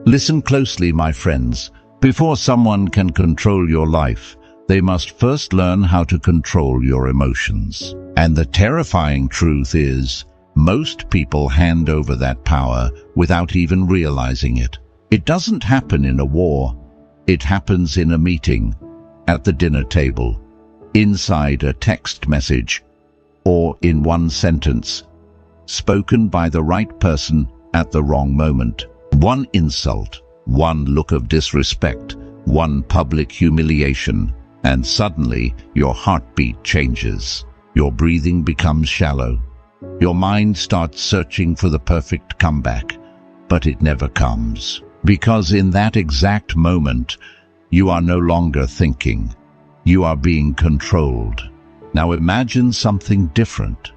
Listen closely, my friends. Before someone can control your life, they must first learn how to control your emotions. And the terrifying truth is, most people hand over that power without even realizing it. It doesn't happen in a war. It happens in a meeting, at the dinner table, inside a text message, or in one sentence, spoken by the right person at the wrong moment. One insult, one look of disrespect, one public humiliation, and suddenly your heartbeat changes. Your breathing becomes shallow. Your mind starts searching for the perfect comeback, but it never comes. Because in that exact moment, you are no longer thinking. You are being controlled. Now imagine something different.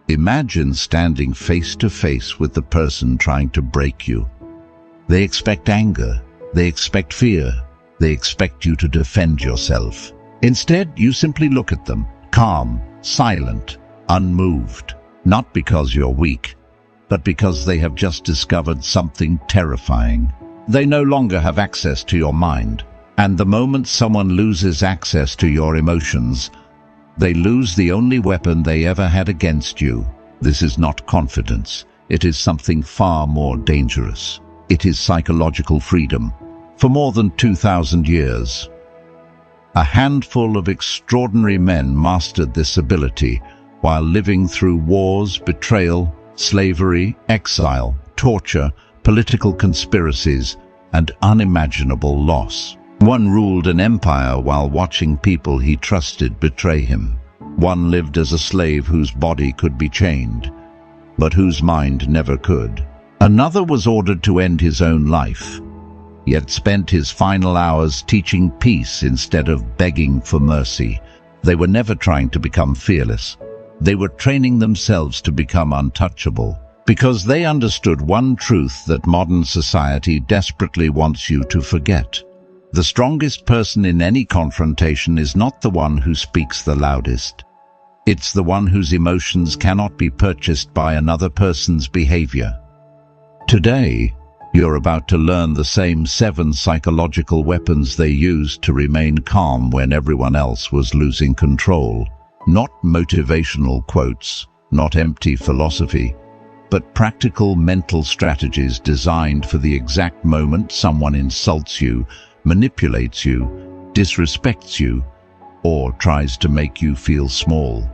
Imagine standing face to face with the person trying to break you. They expect anger. They expect fear. They expect you to defend yourself. Instead, you simply look at them, calm, silent, unmoved. Not because you're weak, but because they have just discovered something terrifying. They no longer have access to your mind. And the moment someone loses access to your emotions, they lose the only weapon they ever had against you. This is not confidence. It is something far more dangerous. It is psychological freedom. For more than 2,000 years, a handful of extraordinary men mastered this ability while living through wars, betrayal, slavery, exile, torture, political conspiracies, and unimaginable loss. One ruled an empire while watching people he trusted betray him. One lived as a slave whose body could be chained, but whose mind never could. Another was ordered to end his own life, yet spent his final hours teaching peace instead of begging for mercy. They were never trying to become fearless. They were training themselves to become untouchable, because they understood one truth that modern society desperately wants you to forget. The strongest person in any confrontation is not the one who speaks the loudest. It's the one whose emotions cannot be purchased by another person's behavior. Today, you're about to learn the same 7 psychological weapons they used to remain calm when everyone else was losing control. Not motivational quotes, not empty philosophy, but practical mental strategies designed for the exact moment someone insults you, manipulates you, disrespects you, or tries to make you feel small.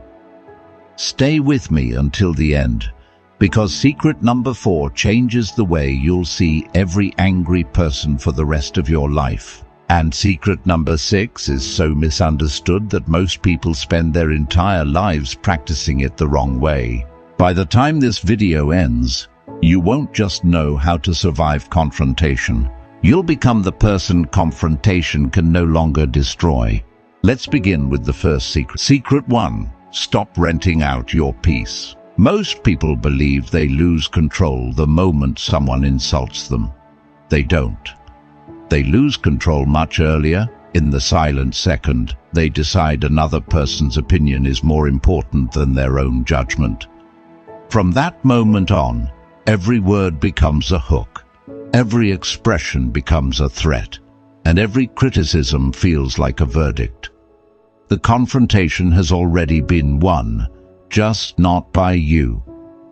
Stay with me until the end, because secret number 4 changes the way you'll see every angry person for the rest of your life. And secret number 6 is so misunderstood that most people spend their entire lives practicing it the wrong way. By the time this video ends, you won't just know how to survive confrontation. You'll become the person confrontation can no longer destroy. Let's begin with the first secret. Secret 1. Stop renting out your peace. Most people believe they lose control the moment someone insults them. They don't. They lose control much earlier. In the silent second, they decide another person's opinion is more important than their own judgment. From that moment on, every word becomes a hook. Every expression becomes a threat, and every criticism feels like a verdict. The confrontation has already been won, just not by you.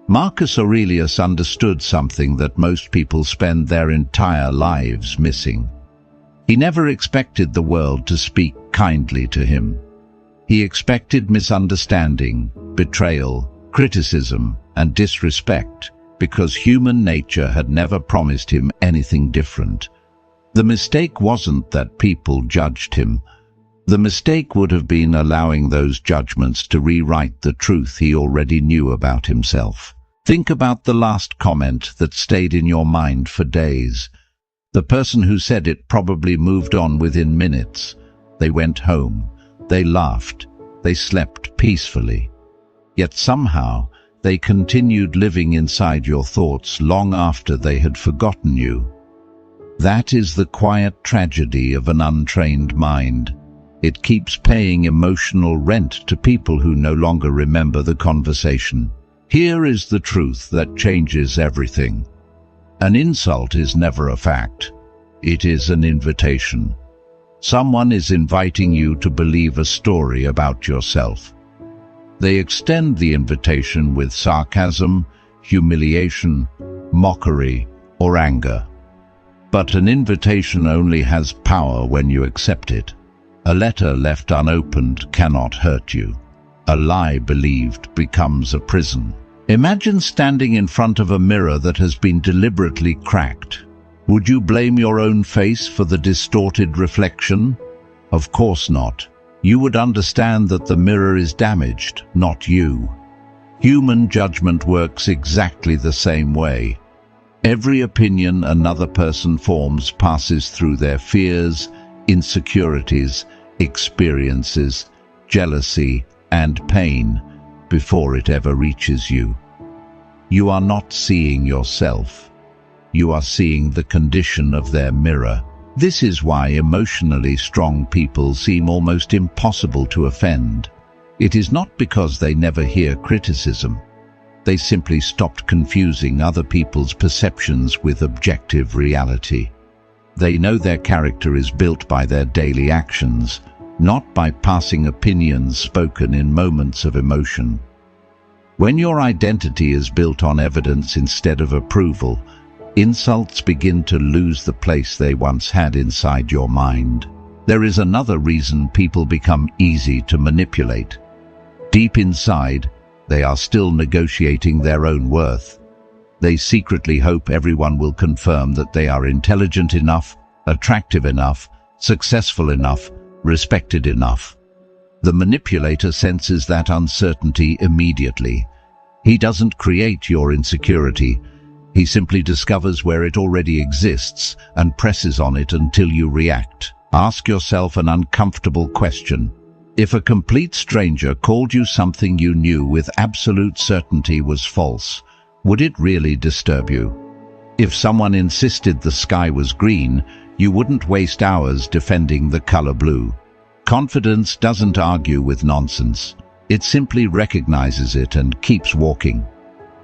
Marcus Aurelius understood something that most people spend their entire lives missing. He never expected the world to speak kindly to him. He expected misunderstanding, betrayal, criticism, and disrespect, because human nature had never promised him anything different. The mistake wasn't that people judged him. The mistake would have been allowing those judgments to rewrite the truth he already knew about himself. Think about the last comment that stayed in your mind for days. The person who said it probably moved on within minutes. They went home. They laughed. They slept peacefully. Yet somehow, they continued living inside your thoughts long after they had forgotten you. That is the quiet tragedy of an untrained mind. It keeps paying emotional rent to people who no longer remember the conversation. Here is the truth that changes everything. An insult is never a fact. It is an invitation. Someone is inviting you to believe a story about yourself. They extend the invitation with sarcasm, humiliation, mockery, or anger. But an invitation only has power when you accept it. A letter left unopened cannot hurt you. A lie believed becomes a prison. Imagine standing in front of a mirror that has been deliberately cracked. Would you blame your own face for the distorted reflection? Of course not. You would understand that the mirror is damaged, not you. Human judgment works exactly the same way. Every opinion another person forms passes through their fears, insecurities, experiences, jealousy, and pain before it ever reaches you. You are not seeing yourself. You are seeing the condition of their mirror. This is why emotionally strong people seem almost impossible to offend. It is not because they never hear criticism. They simply stopped confusing other people's perceptions with objective reality. They know their character is built by their daily actions, not by passing opinions spoken in moments of emotion. When your identity is built on evidence instead of approval, insults begin to lose the place they once had inside your mind. There is another reason people become easy to manipulate. Deep inside, they are still negotiating their own worth. They secretly hope everyone will confirm that they are intelligent enough, attractive enough, successful enough, respected enough. The manipulator senses that uncertainty immediately. He doesn't create your insecurity. He simply discovers where it already exists and presses on it until you react. Ask yourself an uncomfortable question. If a complete stranger called you something you knew with absolute certainty was false, would it really disturb you? If someone insisted the sky was green, you wouldn't waste hours defending the color blue. Confidence doesn't argue with nonsense. It simply recognizes it and keeps walking.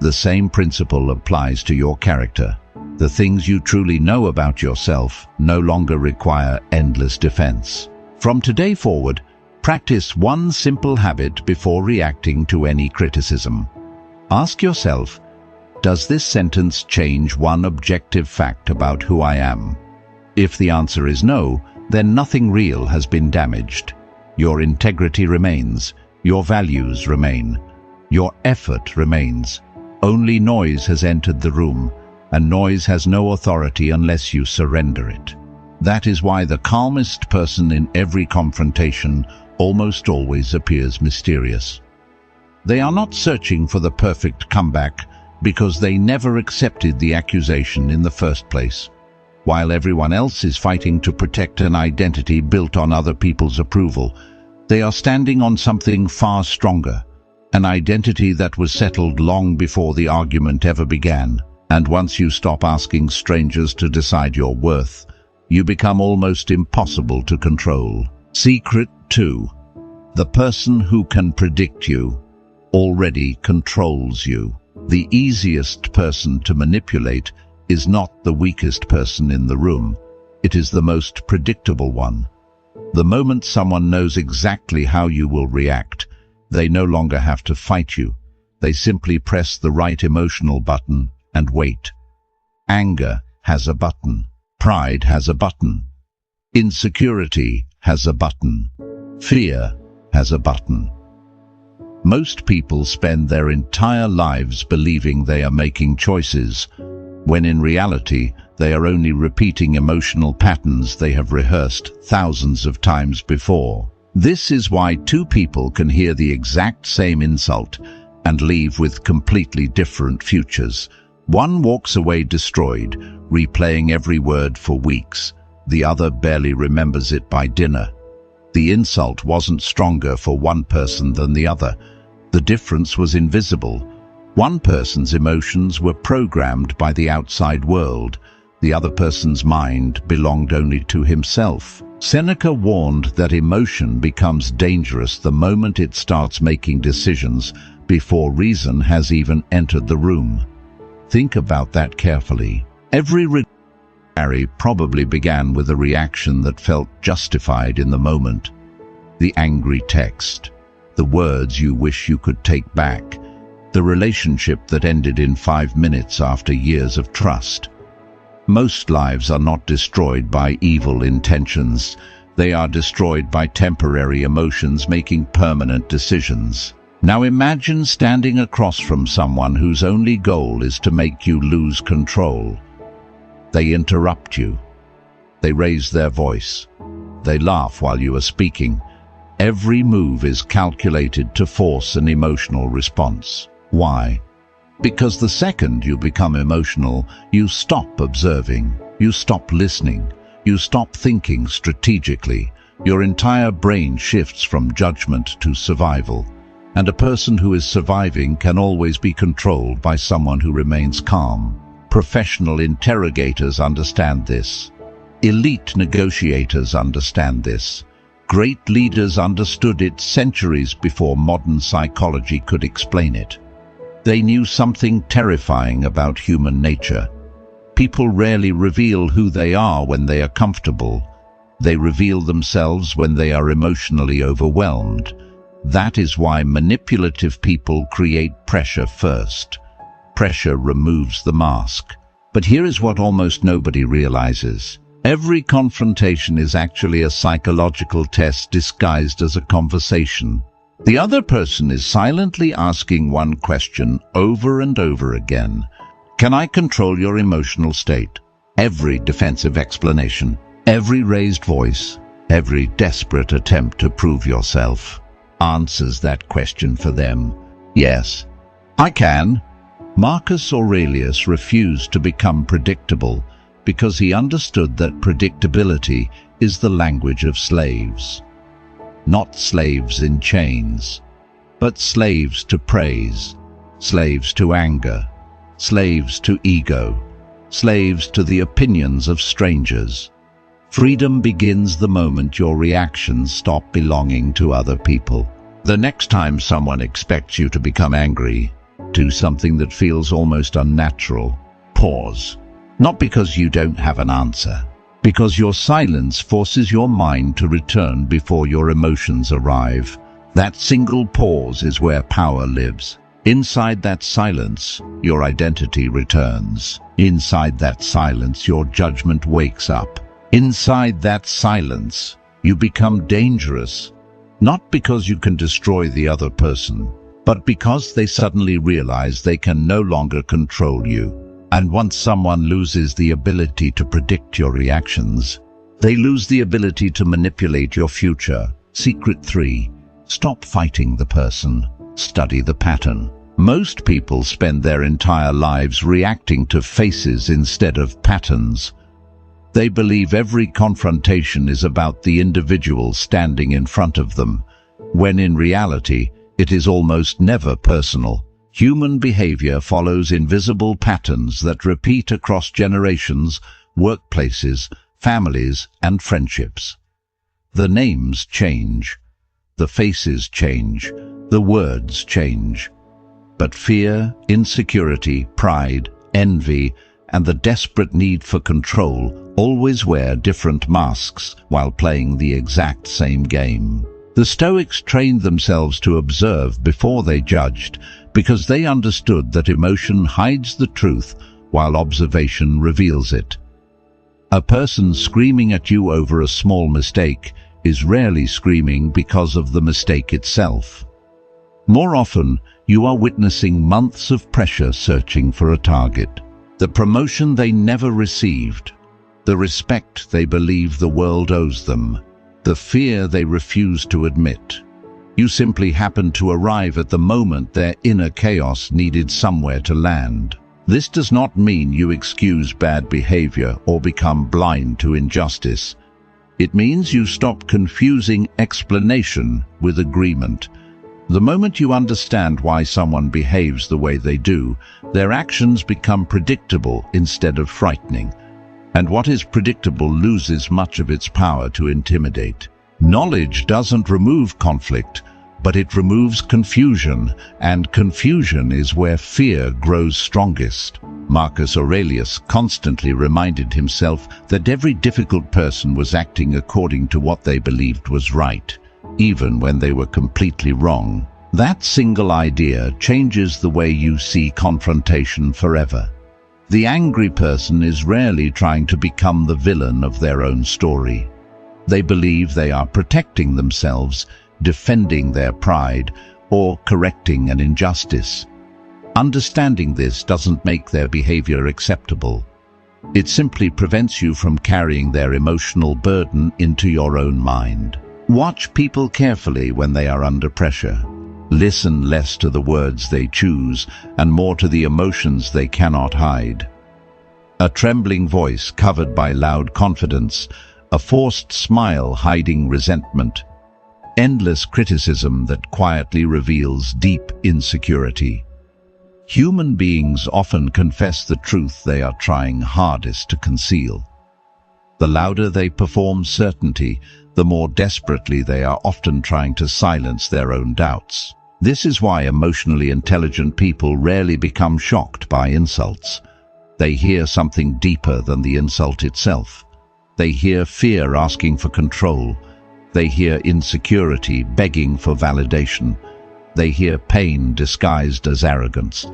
The same principle applies to your character. The things you truly know about yourself no longer require endless defense. From today forward, practice one simple habit before reacting to any criticism. Ask yourself, does this sentence change one objective fact about who I am? If the answer is no, then nothing real has been damaged. Your integrity remains, your values remain, your effort remains. Only noise has entered the room, and noise has no authority unless you surrender it. That is why the calmest person in every confrontation almost always appears mysterious. They are not searching for the perfect comeback because they never accepted the accusation in the first place. While everyone else is fighting to protect an identity built on other people's approval, they are standing on something far stronger, an identity that was settled long before the argument ever began. And once you stop asking strangers to decide your worth, you become almost impossible to control. Secret 2. The person who can predict you already controls you. The easiest person to manipulate is not the weakest person in the room. It is the most predictable one. The moment someone knows exactly how you will react, they no longer have to fight you. They simply press the right emotional button and wait. Anger has a button. Pride has a button. Insecurity has a button. Fear has a button. Most people spend their entire lives believing they are making choices, when in reality they are only repeating emotional patterns they have rehearsed thousands of times before. This is why two people can hear the exact same insult and leave with completely different futures. One walks away destroyed, replaying every word for weeks. The other barely remembers it by dinner. The insult wasn't stronger for one person than the other. The difference was invisible. One person's emotions were programmed by the outside world. The other person's mind belonged only to himself. Seneca warned that emotion becomes dangerous the moment it starts making decisions before reason has even entered the room. Think about that carefully. Every regret probably began with a reaction that felt justified in the moment. The angry text, the words you wish you could take back, the relationship that ended in 5 minutes after years of trust. Most lives are not destroyed by evil intentions. They are destroyed by temporary emotions making permanent decisions. Now imagine standing across from someone whose only goal is to make you lose control. They interrupt you. They raise their voice. They laugh while you are speaking. Every move is calculated to force an emotional response. Why? Because the second you become emotional, you stop observing, you stop listening, you stop thinking strategically. Your entire brain shifts from judgment to survival. And a person who is surviving can always be controlled by someone who remains calm. Professional interrogators understand this. Elite negotiators understand this. Great leaders understood it centuries before modern psychology could explain it. They knew something terrifying about human nature. People rarely reveal who they are when they are comfortable. They reveal themselves when they are emotionally overwhelmed. That is why manipulative people create pressure first. Pressure removes the mask. But here is what almost nobody realizes. Every confrontation is actually a psychological test disguised as a conversation. The other person is silently asking one question over and over again. Can I control your emotional state? Every defensive explanation, every raised voice, every desperate attempt to prove yourself answers that question for them. Yes, I can. Marcus Aurelius refused to become predictable because he understood that predictability is the language of slaves. Not slaves in chains, but slaves to praise, slaves to anger, slaves to ego, slaves to the opinions of strangers. Freedom begins the moment your reactions stop belonging to other people. The next time someone expects you to become angry, do something that feels almost unnatural. Pause. Not because you don't have an answer, because your silence forces your mind to return before your emotions arrive. That single pause is where power lives. Inside that silence, your identity returns. Inside that silence, your judgment wakes up. Inside that silence, you become dangerous, not because you can destroy the other person, but because they suddenly realize they can no longer control you. And once someone loses the ability to predict your reactions, they lose the ability to manipulate your future. Secret 3. Stop fighting the person. Study the pattern. Most people spend their entire lives reacting to faces instead of patterns. They believe every confrontation is about the individual standing in front of them, when in reality, it is almost never personal. Human behavior follows invisible patterns that repeat across generations, workplaces, families, and friendships. The names change, the faces change, the words change. But fear, insecurity, pride, envy, and the desperate need for control always wear different masks while playing the exact same game. The Stoics trained themselves to observe before they judged, because they understood that emotion hides the truth while observation reveals it. A person screaming at you over a small mistake is rarely screaming because of the mistake itself. More often, you are witnessing months of pressure searching for a target. The promotion they never received, the respect they believe the world owes them, the fear they refuse to admit. You simply happened to arrive at the moment their inner chaos needed somewhere to land. This does not mean you excuse bad behavior or become blind to injustice. It means you stop confusing explanation with agreement. The moment you understand why someone behaves the way they do, their actions become predictable instead of frightening. And what is predictable loses much of its power to intimidate. Knowledge doesn't remove conflict, but it removes confusion, and confusion is where fear grows strongest. Marcus Aurelius constantly reminded himself that every difficult person was acting according to what they believed was right, even when they were completely wrong. That single idea changes the way you see confrontation forever. The angry person is rarely trying to become the villain of their own story. They believe they are protecting themselves, defending their pride, or correcting an injustice. Understanding this doesn't make their behavior acceptable. It simply prevents you from carrying their emotional burden into your own mind. Watch people carefully when they are under pressure. Listen less to the words they choose and more to the emotions they cannot hide. A trembling voice covered by loud confidence, a forced smile hiding resentment, endless criticism that quietly reveals deep insecurity. Human beings often confess the truth they are trying hardest to conceal. The louder they perform certainty, the more desperately they are often trying to silence their own doubts. This is why emotionally intelligent people rarely become shocked by insults. They hear something deeper than the insult itself. They hear fear asking for control. They hear insecurity begging for validation. They hear pain disguised as arrogance.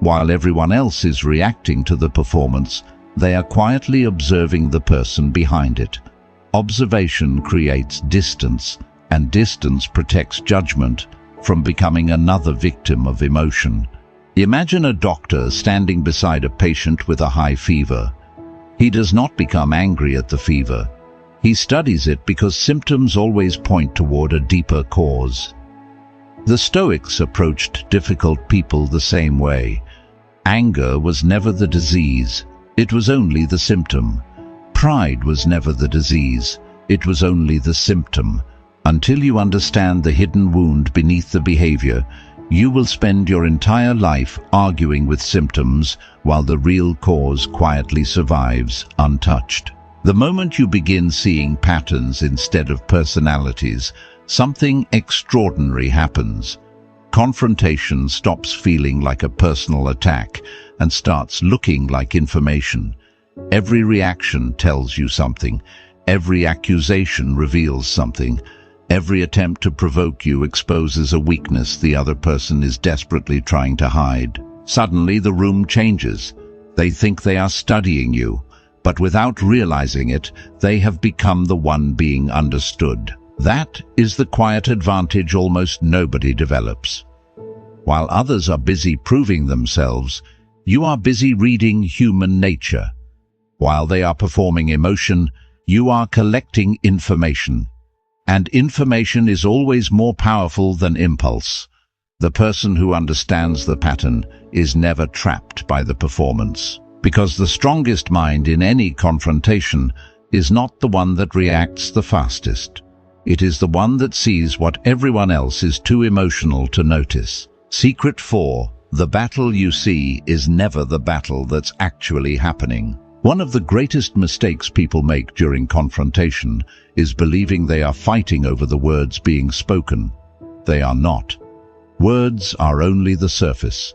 While everyone else is reacting to the performance, they are quietly observing the person behind it. Observation creates distance, and distance protects judgment from becoming another victim of emotion. Imagine a doctor standing beside a patient with a high fever. He does not become angry at the fever. He studies it because symptoms always point toward a deeper cause. The Stoics approached difficult people the same way. Anger was never the disease, it was only the symptom. Pride was never the disease, it was only the symptom. Until you understand the hidden wound beneath the behavior, you will spend your entire life arguing with symptoms while the real cause quietly survives untouched. The moment you begin seeing patterns instead of personalities, something extraordinary happens. Confrontation stops feeling like a personal attack and starts looking like information. Every reaction tells you something. Every accusation reveals something. Every attempt to provoke you exposes a weakness the other person is desperately trying to hide. Suddenly the room changes. They think they are studying you, but without realizing it, they have become the one being understood. That is the quiet advantage almost nobody develops. While others are busy proving themselves, you are busy reading human nature. While they are performing emotion, you are collecting information. And information is always more powerful than impulse. The person who understands the pattern is never trapped by the performance. Because the strongest mind in any confrontation is not the one that reacts the fastest. It is the one that sees what everyone else is too emotional to notice. Secret 4. The battle you see is never the battle that's actually happening. One of the greatest mistakes people make during confrontation is believing they are fighting over the words being spoken. They are not. Words are only the surface.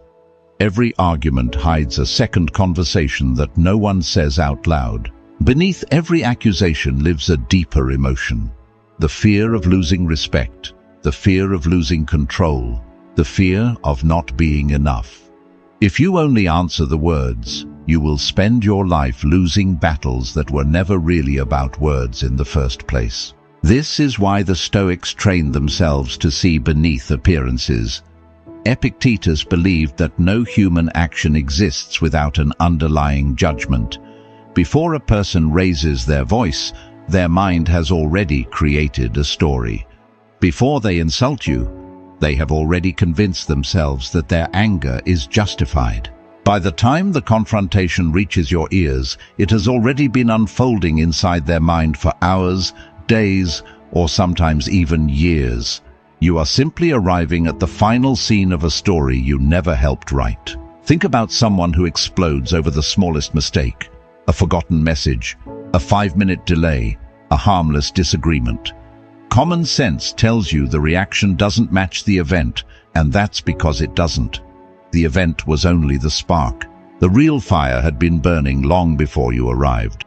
Every argument hides a second conversation that no one says out loud. Beneath every accusation lives a deeper emotion. The fear of losing respect, the fear of losing control, the fear of not being enough. If you only answer the words, you will spend your life losing battles that were never really about words in the first place. This is why the Stoics trained themselves to see beneath appearances. Epictetus believed that no human action exists without an underlying judgment. Before a person raises their voice, their mind has already created a story. Before they insult you, they have already convinced themselves that their anger is justified. By the time the confrontation reaches your ears, it has already been unfolding inside their mind for hours, days, or sometimes even years. You are simply arriving at the final scene of a story you never helped write. Think about someone who explodes over the smallest mistake, a forgotten message, a 5-minute delay, a harmless disagreement. Common sense tells you the reaction doesn't match the event, and that's because it doesn't. The event was only the spark. The real fire had been burning long before you arrived.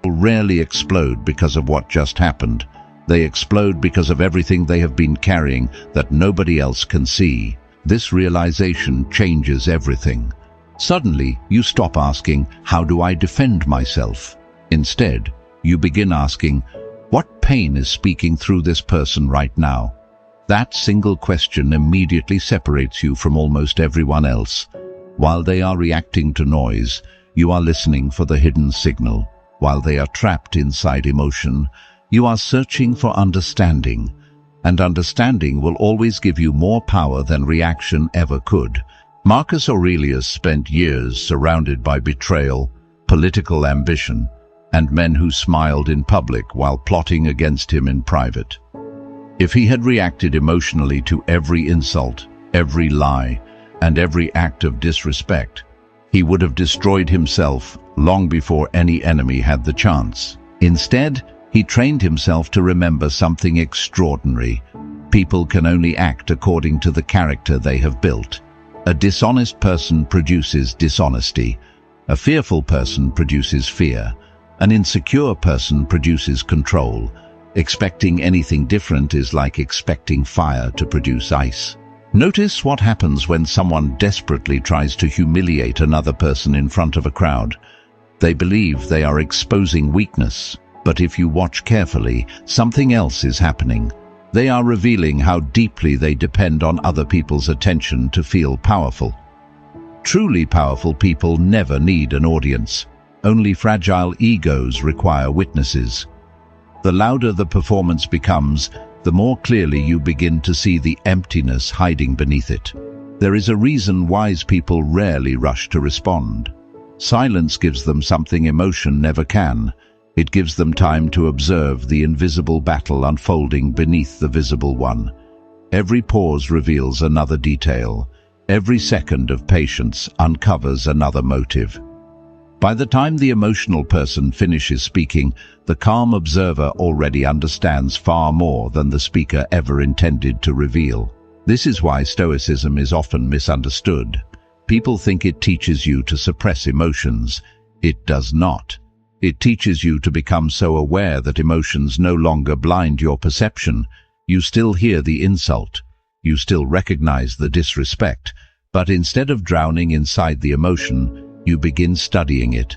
People rarely explode because of what just happened. They explode because of everything they have been carrying that nobody else can see. This realization changes everything. Suddenly, you stop asking, "How do I defend myself?" Instead, you begin asking, "What pain is speaking through this person right now?" That single question immediately separates you from almost everyone else. While they are reacting to noise, you are listening for the hidden signal. While they are trapped inside emotion, you are searching for understanding. And understanding will always give you more power than reaction ever could. Marcus Aurelius spent years surrounded by betrayal, political ambition, and men who smiled in public while plotting against him in private. If he had reacted emotionally to every insult, every lie, and every act of disrespect, he would have destroyed himself long before any enemy had the chance. Instead, he trained himself to remember something extraordinary. People can only act according to the character they have built. A dishonest person produces dishonesty. A fearful person produces fear. An insecure person produces control. Expecting anything different is like expecting fire to produce ice. Notice what happens when someone desperately tries to humiliate another person in front of a crowd. They believe they are exposing weakness, but if you watch carefully, something else is happening. They are revealing how deeply they depend on other people's attention to feel powerful. Truly powerful people never need an audience. Only fragile egos require witnesses. The louder the performance becomes, the more clearly you begin to see the emptiness hiding beneath it. There is a reason wise people rarely rush to respond. Silence gives them something emotion never can. It gives them time to observe the invisible battle unfolding beneath the visible one. Every pause reveals another detail. Every second of patience uncovers another motive. By the time the emotional person finishes speaking, the calm observer already understands far more than the speaker ever intended to reveal. This is why Stoicism is often misunderstood. People think it teaches you to suppress emotions. It does not. It teaches you to become so aware that emotions no longer blind your perception. You still hear the insult. You still recognize the disrespect. But instead of drowning inside the emotion, you begin studying it.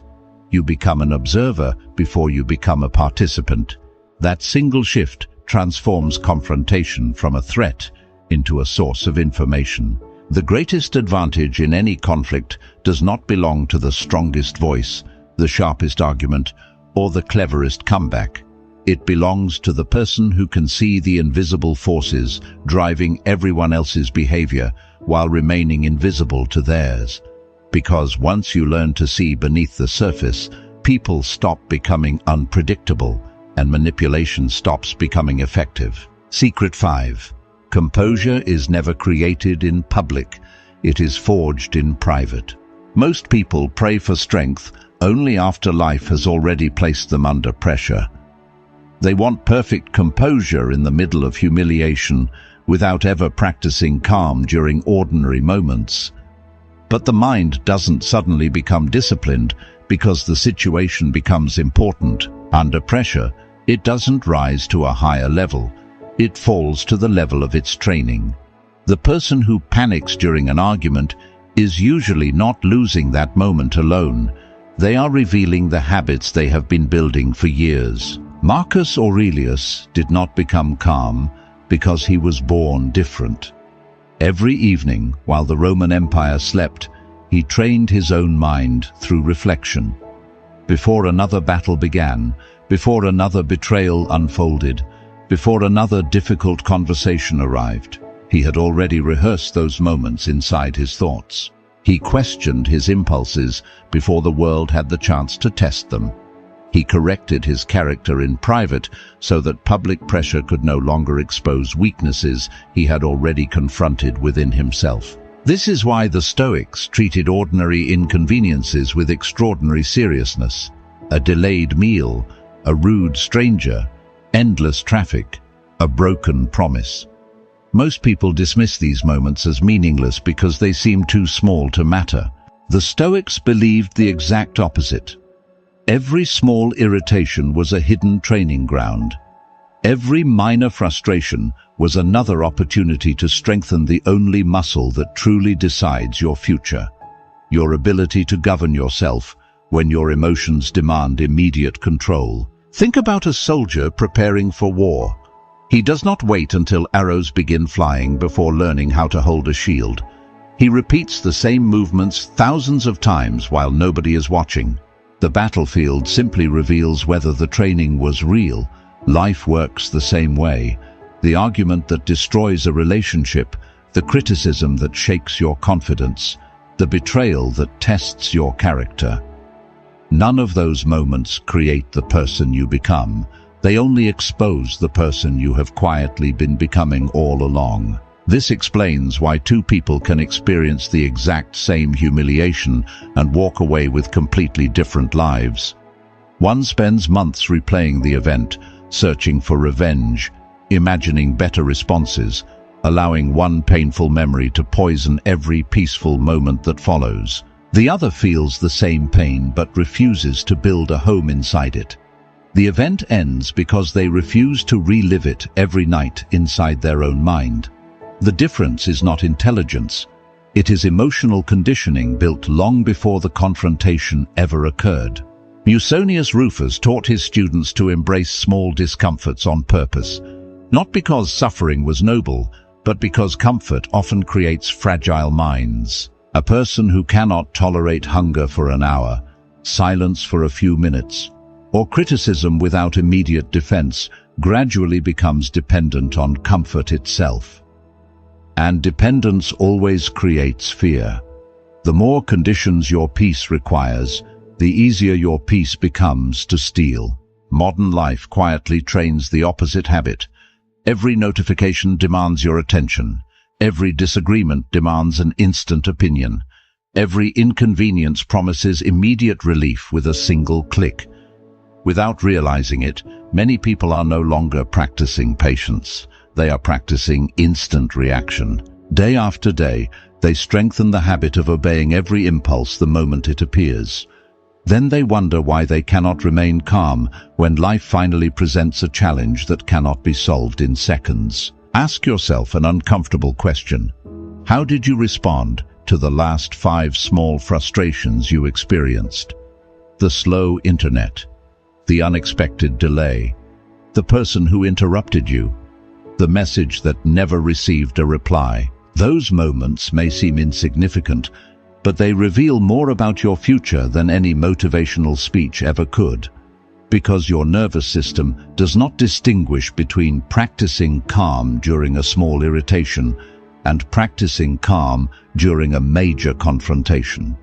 You become an observer before you become a participant. That single shift transforms confrontation from a threat into a source of information. The greatest advantage in any conflict does not belong to the strongest voice, the sharpest argument, or the cleverest comeback. It belongs to the person who can see the invisible forces driving everyone else's behavior while remaining invisible to theirs. Because once you learn to see beneath the surface, people stop becoming unpredictable and manipulation stops becoming effective. Secret 5. Composure is never created in public. It is forged in private. Most people pray for strength only after life has already placed them under pressure. They want perfect composure in the middle of humiliation without ever practicing calm during ordinary moments. But the mind doesn't suddenly become disciplined because the situation becomes important. Under pressure, it doesn't rise to a higher level. It falls to the level of its training. The person who panics during an argument is usually not losing that moment alone. They are revealing the habits they have been building for years. Marcus Aurelius did not become calm because he was born different. Every evening, while the Roman Empire slept, he trained his own mind through reflection. Before another battle began, before another betrayal unfolded, before another difficult conversation arrived, he had already rehearsed those moments inside his thoughts. He questioned his impulses before the world had the chance to test them. He corrected his character in private so that public pressure could no longer expose weaknesses he had already confronted within himself. This is why the Stoics treated ordinary inconveniences with extraordinary seriousness. A delayed meal, a rude stranger, endless traffic, a broken promise. Most people dismiss these moments as meaningless because they seem too small to matter. The Stoics believed the exact opposite. Every small irritation was a hidden training ground. Every minor frustration was another opportunity to strengthen the only muscle that truly decides your future: your ability to govern yourself when your emotions demand immediate control. Think about a soldier preparing for war. He does not wait until arrows begin flying before learning how to hold a shield. He repeats the same movements thousands of times while nobody is watching. The battlefield simply reveals whether the training was real. Life works the same way. The argument that destroys a relationship, the criticism that shakes your confidence, the betrayal that tests your character. None of those moments create the person you become. They only expose the person you have quietly been becoming all along. This explains why two people can experience the exact same humiliation and walk away with completely different lives. One spends months replaying the event, searching for revenge, imagining better responses, allowing one painful memory to poison every peaceful moment that follows. The other feels the same pain but refuses to build a home inside it. The event ends because they refuse to relive it every night inside their own mind. The difference is not intelligence. It is emotional conditioning built long before the confrontation ever occurred. Musonius Rufus taught his students to embrace small discomforts on purpose, not because suffering was noble, but because comfort often creates fragile minds. A person who cannot tolerate hunger for an hour, silence for a few minutes, or criticism without immediate defense gradually becomes dependent on comfort itself. And dependence always creates fear. The more conditions your peace requires, the easier your peace becomes to steal. Modern life quietly trains the opposite habit. Every notification demands your attention. Every disagreement demands an instant opinion. Every inconvenience promises immediate relief with a single click. Without realizing it, many people are no longer practicing patience. They are practicing instant reaction. Day after day, they strengthen the habit of obeying every impulse the moment it appears. Then they wonder why they cannot remain calm when life finally presents a challenge that cannot be solved in seconds. Ask yourself an uncomfortable question. How did you respond to the last 5 small frustrations you experienced? The slow internet, the unexpected delay, the person who interrupted you, the message that never received a reply. Those moments may seem insignificant, but they reveal more about your future than any motivational speech ever could. Because your nervous system does not distinguish between practicing calm during a small irritation and practicing calm during a major confrontation.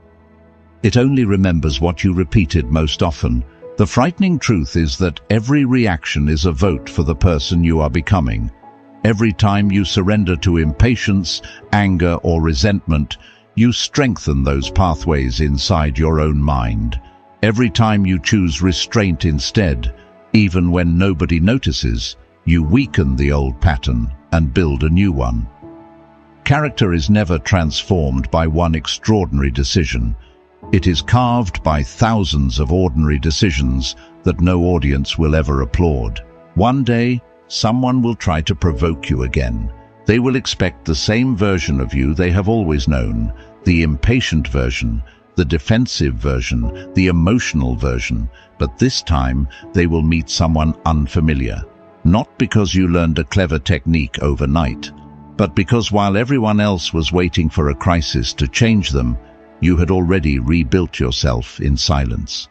It only remembers what you repeated most often. The frightening truth is that every reaction is a vote for the person you are becoming. Every time you surrender to impatience, anger, or resentment, you strengthen those pathways inside your own mind. Every time you choose restraint instead, even when nobody notices, you weaken the old pattern and build a new one. Character is never transformed by one extraordinary decision. It is carved by thousands of ordinary decisions that no audience will ever applaud. One day, someone will try to provoke you again. They will expect the same version of you they have always known, the impatient version, the defensive version, the emotional version, but this time they will meet someone unfamiliar. Not because you learned a clever technique overnight, but because while everyone else was waiting for a crisis to change them, you had already rebuilt yourself in silence.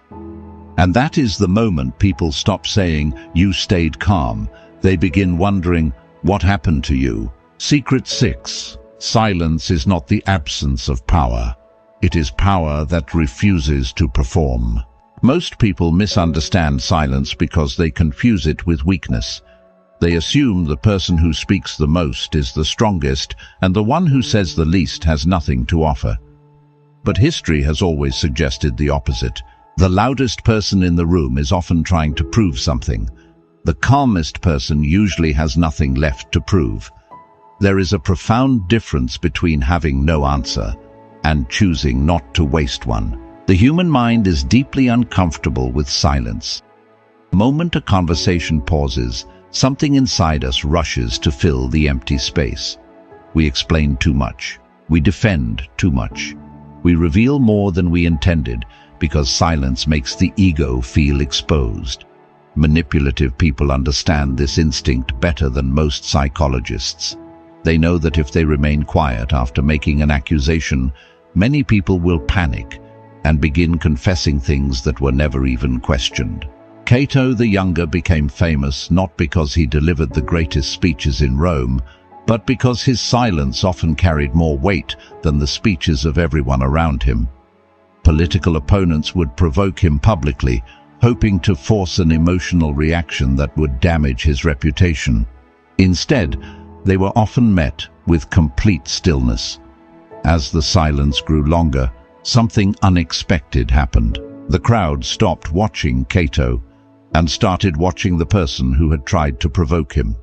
And that is the moment people stop saying, "You stayed calm." They begin wondering, what happened to you? Secret 6. Silence is not the absence of power. It is power that refuses to perform. Most people misunderstand silence because they confuse it with weakness. They assume the person who speaks the most is the strongest, and the one who says the least has nothing to offer. But history has always suggested the opposite. The loudest person in the room is often trying to prove something. The calmest person usually has nothing left to prove. There is a profound difference between having no answer and choosing not to waste one. The human mind is deeply uncomfortable with silence. The moment a conversation pauses, something inside us rushes to fill the empty space. We explain too much. We defend too much. We reveal more than we intended because silence makes the ego feel exposed. Manipulative people understand this instinct better than most psychologists. They know that if they remain quiet after making an accusation, many people will panic and begin confessing things that were never even questioned. Cato the Younger became famous not because he delivered the greatest speeches in Rome, but because his silence often carried more weight than the speeches of everyone around him. Political opponents would provoke him publicly, hoping to force an emotional reaction that would damage his reputation. Instead, they were often met with complete stillness. As the silence grew longer, something unexpected happened. The crowd stopped watching Cato and started watching the person who had tried to provoke him.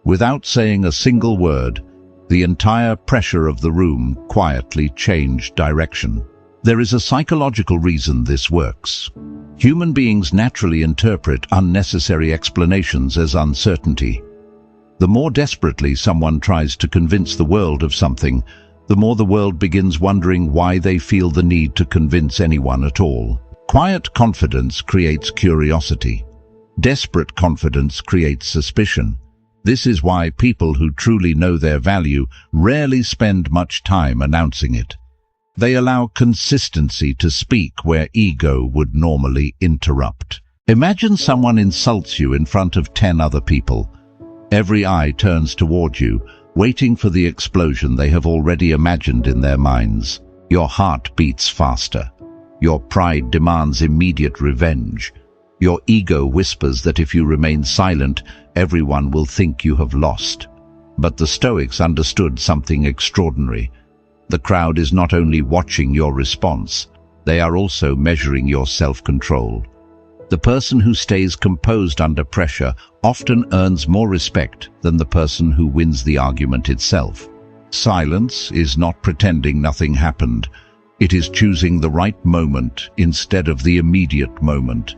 Without saying a single word, the entire pressure of the room quietly changed direction. There is a psychological reason this works. Human beings naturally interpret unnecessary explanations as uncertainty. The more desperately someone tries to convince the world of something, the more the world begins wondering why they feel the need to convince anyone at all. Quiet confidence creates curiosity. Desperate confidence creates suspicion. This is why people who truly know their value rarely spend much time announcing it. They allow consistency to speak where ego would normally interrupt. Imagine someone insults you in front of 10 other people. Every eye turns toward you, waiting for the explosion they have already imagined in their minds. Your heart beats faster. Your pride demands immediate revenge. Your ego whispers that if you remain silent, everyone will think you have lost. But the Stoics understood something extraordinary. The crowd is not only watching your response, they are also measuring your self-control. The person who stays composed under pressure often earns more respect than the person who wins the argument itself. Silence is not pretending nothing happened. It is choosing the right moment instead of the immediate moment.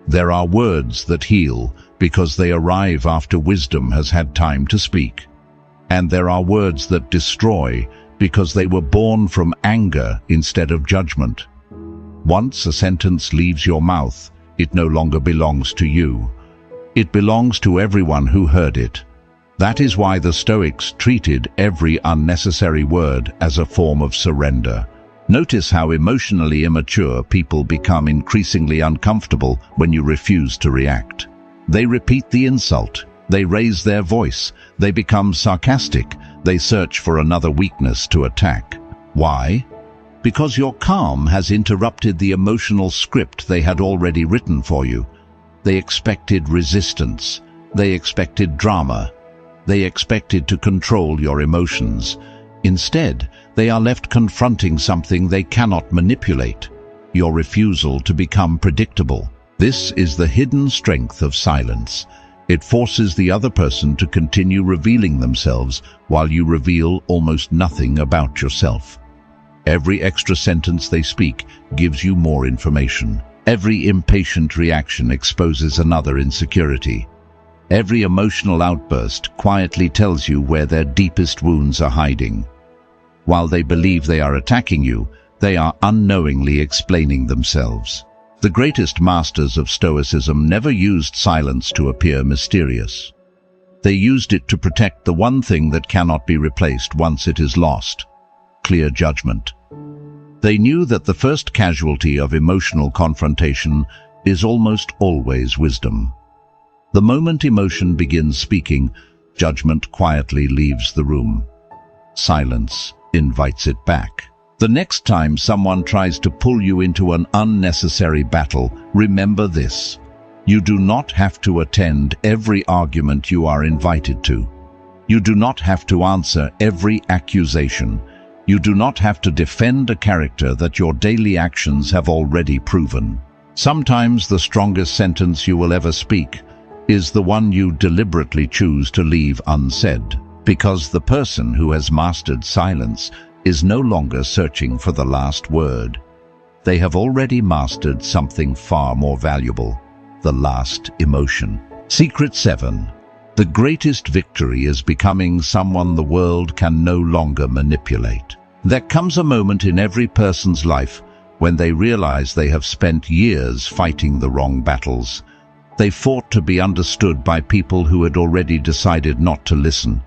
There are words that heal because they arrive after wisdom has had time to speak. And there are words that destroy because they were born from anger instead of judgment. Once a sentence leaves your mouth, it no longer belongs to you. It belongs to everyone who heard it. That is why the Stoics treated every unnecessary word as a form of surrender. Notice how emotionally immature people become increasingly uncomfortable when you refuse to react. They repeat the insult. They raise their voice. They become sarcastic. They search for another weakness to attack. Why? Because your calm has interrupted the emotional script they had already written for you. They expected resistance. They expected drama. They expected to control your emotions. Instead, they are left confronting something they cannot manipulate: your refusal to become predictable. This is the hidden strength of silence. It forces the other person to continue revealing themselves while you reveal almost nothing about yourself. Every extra sentence they speak gives you more information. Every impatient reaction exposes another insecurity. Every emotional outburst quietly tells you where their deepest wounds are hiding. While they believe they are attacking you, they are unknowingly explaining themselves. The greatest masters of Stoicism never used silence to appear mysterious. They used it to protect the one thing that cannot be replaced once it is lost: clear judgment. They knew that the first casualty of emotional confrontation is almost always wisdom. The moment emotion begins speaking, judgment quietly leaves the room. Silence invites it back. The next time someone tries to pull you into an unnecessary battle, remember this: you do not have to attend every argument you are invited to. You do not have to answer every accusation. You do not have to defend a character that your daily actions have already proven. Sometimes the strongest sentence you will ever speak is the one you deliberately choose to leave unsaid, because the person who has mastered silence is no longer searching for the last word. They have already mastered something far more valuable, the last emotion. Secret 7. The greatest victory is becoming someone the world can no longer manipulate. There comes a moment in every person's life when they realize they have spent years fighting the wrong battles. They fought to be understood by people who had already decided not to listen.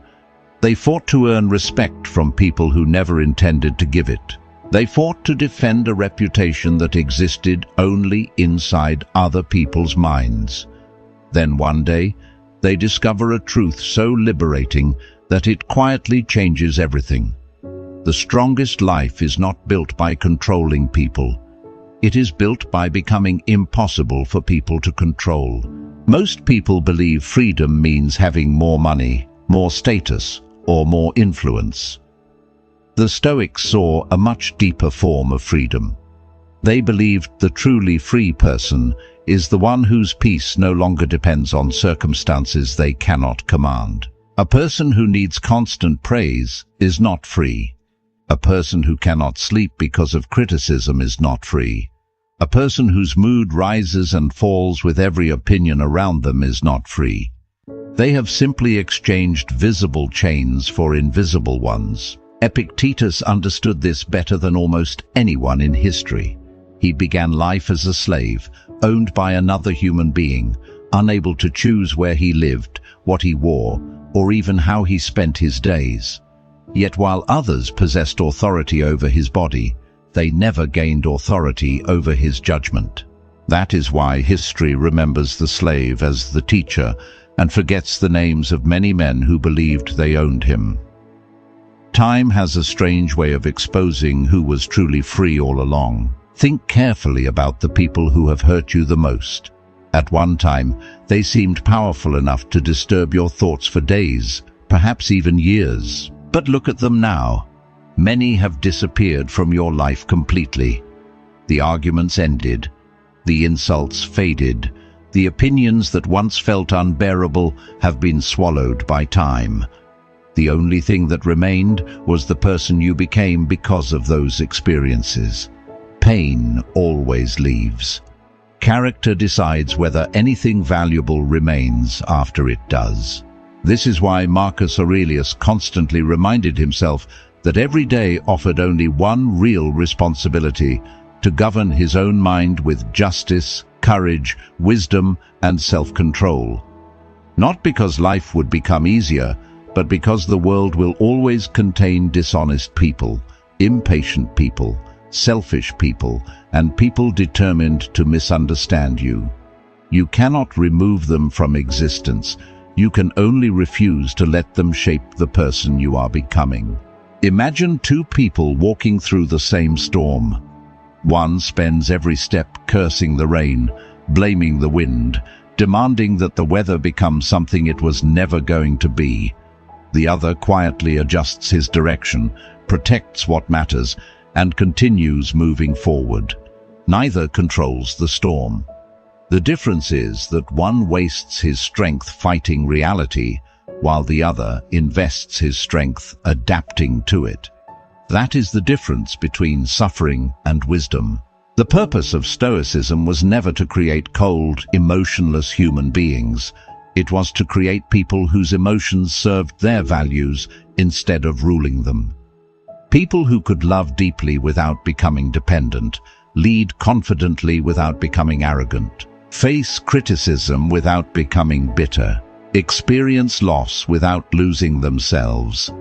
They fought to earn respect from people who never intended to give it. They fought to defend a reputation that existed only inside other people's minds. Then one day, they discover a truth so liberating that it quietly changes everything. The strongest life is not built by controlling people. It is built by becoming impossible for people to control. Most people believe freedom means having more money, more status, or more influence. The Stoics saw a much deeper form of freedom. They believed the truly free person is the one whose peace no longer depends on circumstances they cannot command. A person who needs constant praise is not free. A person who cannot sleep because of criticism is not free. A person whose mood rises and falls with every opinion around them is not free. They have simply exchanged visible chains for invisible ones. Epictetus understood this better than almost anyone in history. He began life as a slave, owned by another human being, unable to choose where he lived, what he wore, or even how he spent his days. Yet while others possessed authority over his body, they never gained authority over his judgment. That is why history remembers the slave as the teacher and forgets the names of many men who believed they owned him. Time has a strange way of exposing who was truly free all along. Think carefully about the people who have hurt you the most. At one time, they seemed powerful enough to disturb your thoughts for days, perhaps even years. But look at them now. Many have disappeared from your life completely. The arguments ended. The insults faded. The opinions that once felt unbearable have been swallowed by time. The only thing that remained was the person you became because of those experiences. Pain always leaves. Character decides whether anything valuable remains after it does. This is why Marcus Aurelius constantly reminded himself that every day offered only one real responsibility: to govern his own mind with justice, courage, wisdom, and self-control. Not because life would become easier, but because the world will always contain dishonest people, impatient people, selfish people, and people determined to misunderstand you. You cannot remove them from existence. You can only refuse to let them shape the person you are becoming. Imagine two people walking through the same storm. One spends every step cursing the rain, blaming the wind, demanding that the weather become something it was never going to be. The other quietly adjusts his direction, protects what matters, and continues moving forward. Neither controls the storm. The difference is that one wastes his strength fighting reality, while the other invests his strength adapting to it. That is the difference between suffering and wisdom. The purpose of Stoicism was never to create cold, emotionless human beings. It was to create people whose emotions served their values instead of ruling them. People who could love deeply without becoming dependent, lead confidently without becoming arrogant, face criticism without becoming bitter, experience loss without losing themselves.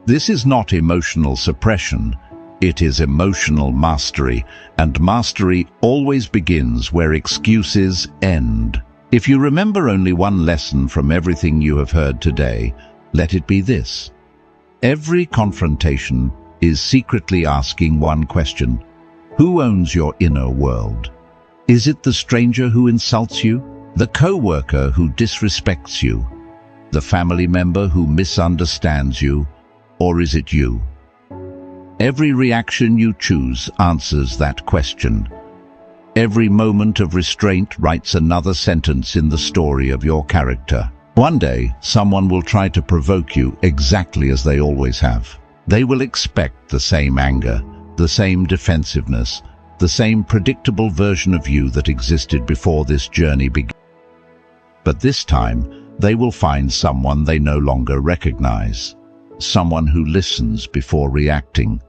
This is not emotional suppression, it is emotional mastery, and mastery always begins where excuses end. If you remember only one lesson from everything you have heard today, let it be this. Every confrontation is secretly asking one question: who owns your inner world? Is it the stranger who insults you? The co-worker who disrespects you? The family member who misunderstands you? Or is it you? Every reaction you choose answers that question. Every moment of restraint writes another sentence in the story of your character. One day, someone will try to provoke you exactly as they always have. They will expect the same anger, the same defensiveness, the same predictable version of you that existed before this journey began. But this time, they will find someone they no longer recognize. Someone who listens before reacting.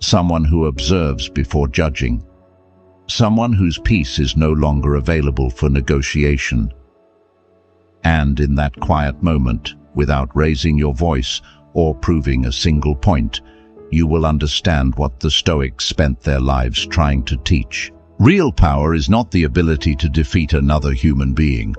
Someone who observes before judging. Someone whose peace is no longer available for negotiation. And in that quiet moment, without raising your voice or proving a single point, you will understand what the Stoics spent their lives trying to teach. Real power is not the ability to defeat another human being.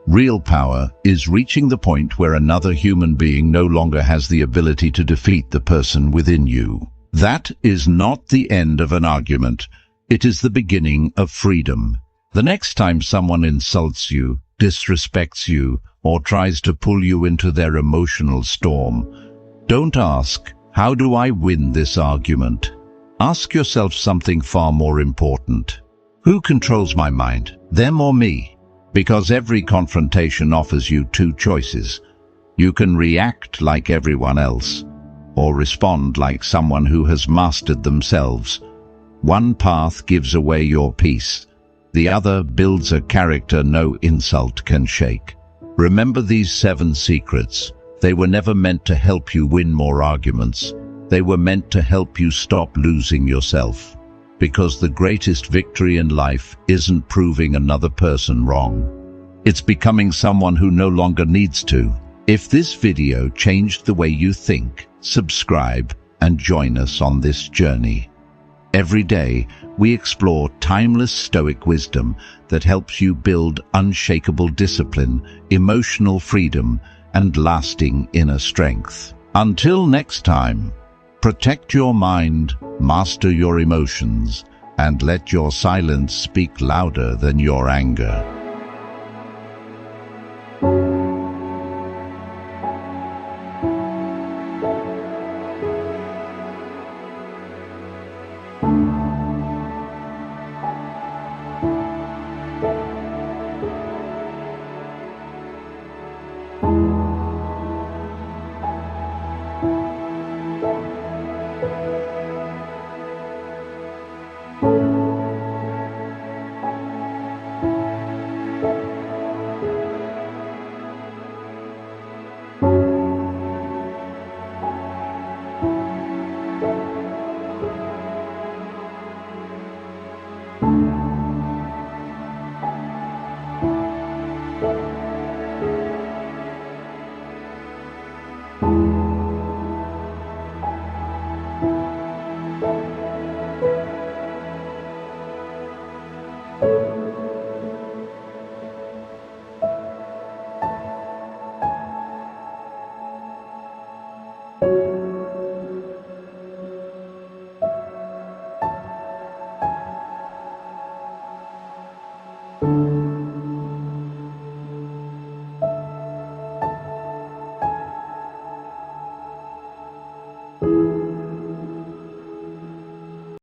Real power is reaching the point where another human being no longer has the ability to defeat the person within you. That is not the end of an argument. It is the beginning of freedom. The next time someone insults you, disrespects you, or tries to pull you into their emotional storm, don't ask, "How do I win this argument?" Ask yourself something far more important. Who controls my mind, them or me? Because every confrontation offers you two choices. You can react like everyone else, or respond like someone who has mastered themselves. One path gives away your peace. The other builds a character no insult can shake. Remember these 7 secrets. They were never meant to help you win more arguments. They were meant to help you stop losing yourself. Because the greatest victory in life isn't proving another person wrong. It's becoming someone who no longer needs to. If this video changed the way you think, subscribe and join us on this journey. Every day, we explore timeless Stoic wisdom that helps you build unshakable discipline, emotional freedom, and lasting inner strength. Until next time, protect your mind, master your emotions, and let your silence speak louder than your anger.